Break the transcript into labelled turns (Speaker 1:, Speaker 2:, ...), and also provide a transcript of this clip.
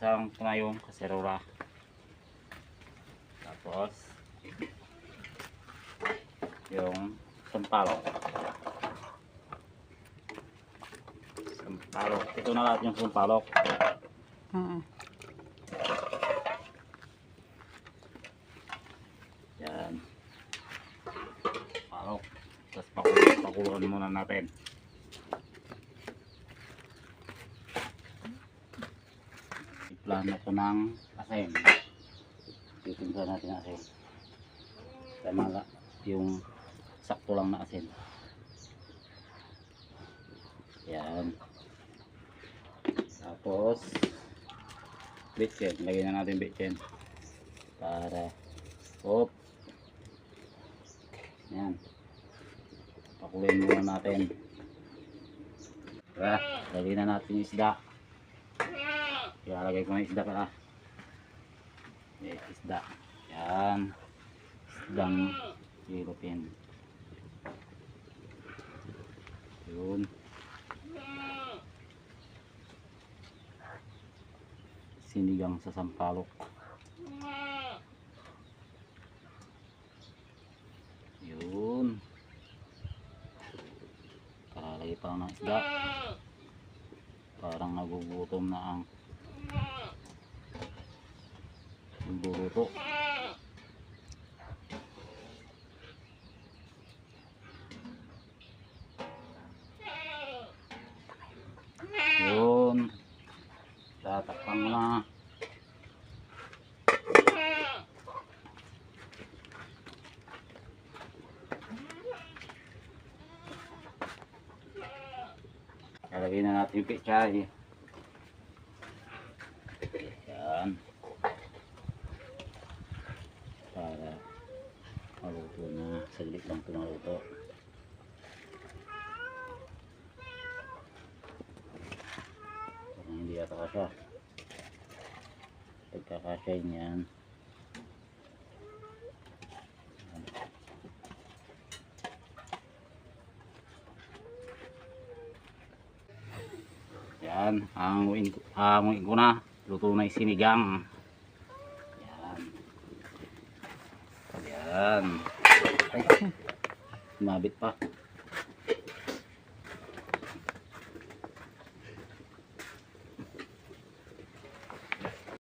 Speaker 1: Bubuksan ko na yung kaserola. Tapos yung sampalok. Sampalok. Ito na lahat yung sampalok. Yan. Sampalok. Tapos pakuluan muna natin. Plano ko ng asin. Titimpa natin asin. Tama yung sakto lang na asin. Yan. Tapos bitchin. Lagyan na natin bitchin. Para yan. Pakuluin muna natin. Lagyan na natin yung isda. Ilalagay ko ng isda pala. Isda. Yan. Isdang European. Yun. Sinigang sa sampalok. Yun. Kalalagay pa ng isda. Parang nagugutom na ang luluto. Yun. Tatakpan mo na. Lalagay na natin yung pechay. Yan. Para maluto na. Saglit lang ito maluto. Parang hindi yata kasya. Pagkakasya yan. Yan. Hanguin ko na. Luto na yung sinigang. Yan. Yan. Ay, mabit pa.